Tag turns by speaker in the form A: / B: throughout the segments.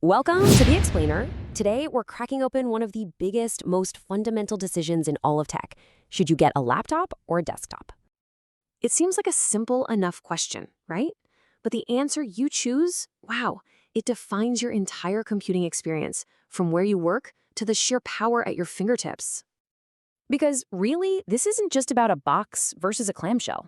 A: Welcome to The Explainer. Today, we're cracking open one of the biggest, most fundamental decisions in all of tech. Should you get a laptop or a desktop? It seems like a simple enough question, right? But the answer you choose, wow, it defines your entire computing experience, from where you work to the sheer power at your fingertips. Because really, this isn't just about a box versus a clamshell.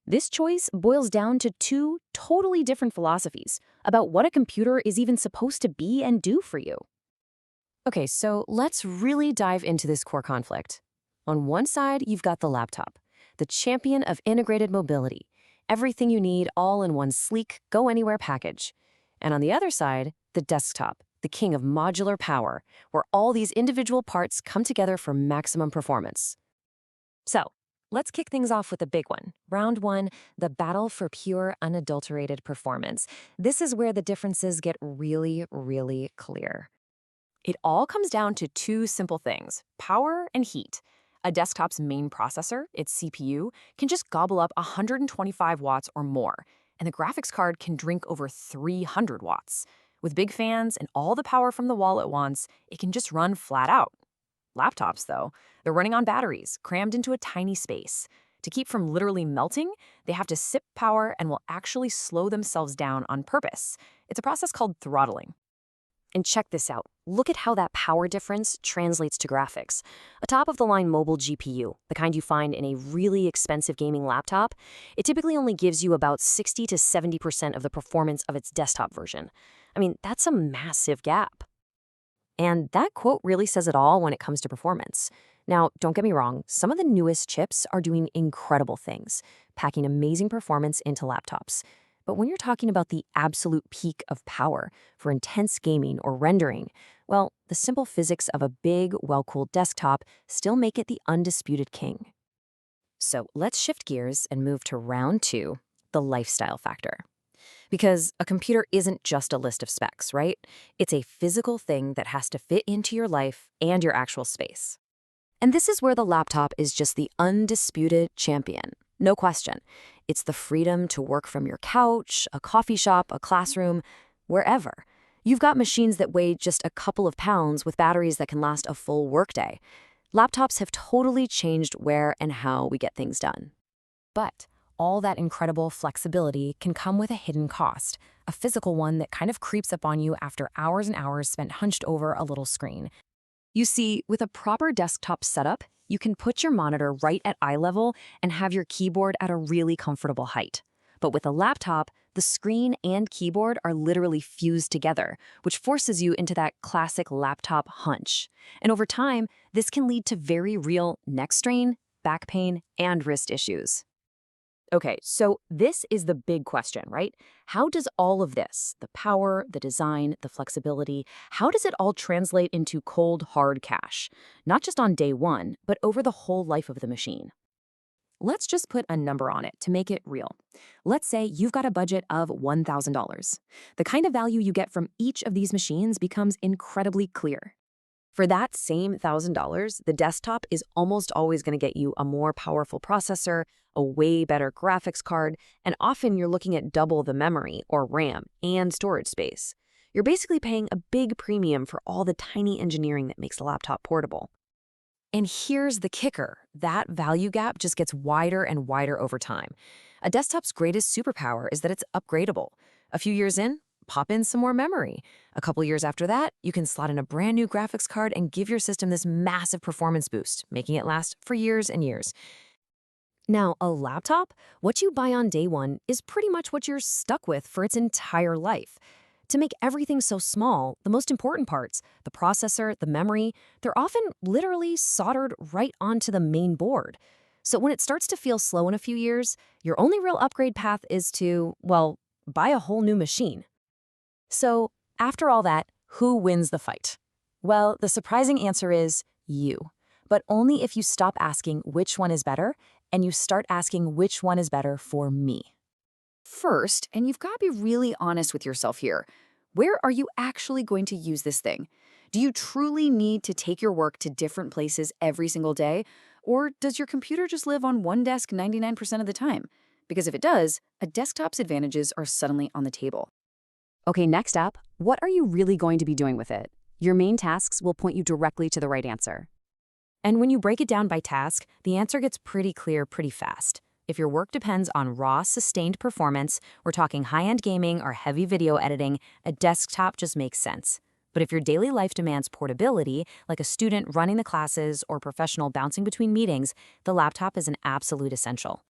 A: This choice boils down to two totally different philosophies about what a computer is even supposed to be and do for you. Okay, so let's really dive into this core conflict. On one side, you've got the laptop, the champion of integrated mobility, everything you need all in one sleek, go-anywhere package. And on the other side, the desktop, the king of modular power, where all these individual parts come together for maximum performance. So, let's kick things off with a big one. Round one, the battle for pure, unadulterated performance. This is where the differences get really, really clear. It all comes down to two simple things: power and heat. A desktop's main processor, its CPU, can just gobble up 125 watts or more, and the graphics card can drink over 300 watts. With big fans and all the power from the wall at once, it can just run flat out. Laptops, though, they're running on batteries, crammed into a tiny space. To keep from literally melting, they have to sip power and will actually slow themselves down on purpose. It's a process called throttling. And check this out. Look at how that power difference translates to graphics. A top-of-the-line mobile GPU, the kind you find in a really expensive gaming laptop, it typically only gives you about 60 to 70% of the performance of its desktop version. I mean, that's a massive gap. And that quote really says it all when it comes to performance. Now, don't get me wrong, some of the newest chips are doing incredible things, packing amazing performance into laptops. But when you're talking about the absolute peak of power for intense gaming or rendering, well, the simple physics of a big, well-cooled desktop still make it the undisputed king. So let's shift gears and move to round two, the lifestyle factor. Because a computer isn't just a list of specs, right? It's a physical thing that has to fit into your life and your actual space. And this is where the laptop is just the undisputed champion. No question. It's the freedom to work from your couch, a coffee shop, a classroom, wherever. You've got machines that weigh just a couple of pounds with batteries that can last a full workday. Laptops have totally changed where and how we get things done. But all that incredible flexibility can come with a hidden cost, a physical one that kind of creeps up on you after hours and hours spent hunched over a little screen. You see, with a proper desktop setup, you can put your monitor right at eye level and have your keyboard at a really comfortable height. But with a laptop, the screen and keyboard are literally fused together, which forces you into that classic laptop hunch. And over time, this can lead to very real neck strain, back pain, and wrist issues. Okay, so this is the big question, right? How does all of this, the power, the design, the flexibility, how does it all translate into cold, hard cash? Not just on day one, but over the whole life of the machine. Let's just put a number on it to make it real. Let's say you've got a budget of $1,000. The kind of value you get from each of these machines becomes incredibly clear. For that same $1,000, the desktop is almost always going to get you a more powerful processor, a way better graphics card, and often you're looking at double the memory or RAM and storage space. You're basically paying a big premium for all the tiny engineering that makes the laptop portable. And here's the kicker. That value gap just gets wider and wider over time. A desktop's greatest superpower is that it's upgradable. A few years in, pop in some more memory. A couple years after that, you can slot in a brand new graphics card and give your system this massive performance boost, making it last for years and years. Now, a laptop, what you buy on day one, is pretty much what you're stuck with for its entire life. To make everything so small, the most important parts, the processor, the memory, they're often literally soldered right onto the main board. So when it starts to feel slow in a few years, your only real upgrade path is to, well, buy a whole new machine. So, after all that, who wins the fight? Well, the surprising answer is you. But only if you stop asking which one is better and you start asking which one is better for me. First, and you've got to be really honest with yourself here, where are you actually going to use this thing? Do you truly need to take your work to different places every single day? Or does your computer just live on one desk 99% of the time? Because if it does, a desktop's advantages are suddenly on the table. Okay, next up, what are you really going to be doing with it? Your main tasks will point you directly to the right answer. And when you break it down by task, the answer gets pretty clear pretty fast. If your work depends on raw, sustained performance, we're talking high-end gaming or heavy video editing, a desktop just makes sense. But if your daily life demands portability, like a student running the classes or professional bouncing between meetings, the laptop is an absolute essential.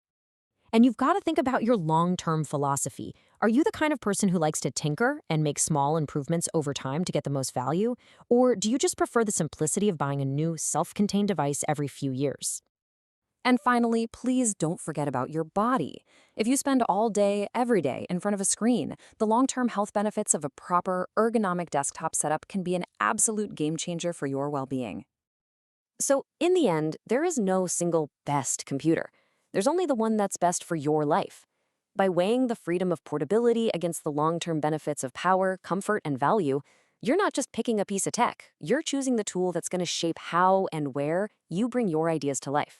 A: And you've got to think about your long-term philosophy. Are you the kind of person who likes to tinker and make small improvements over time to get the most value? Or do you just prefer the simplicity of buying a new, self-contained device every few years? And finally, please don't forget about your body. If you spend all day, every day in front of a screen, the long-term health benefits of a proper, ergonomic desktop setup can be an absolute game changer for your well-being. So, in the end, there is no single best computer. There's only the one that's best for your life. By weighing the freedom of portability against the long-term benefits of power, comfort, and value, you're not just picking a piece of tech, you're choosing the tool that's going to shape how and where you bring your ideas to life.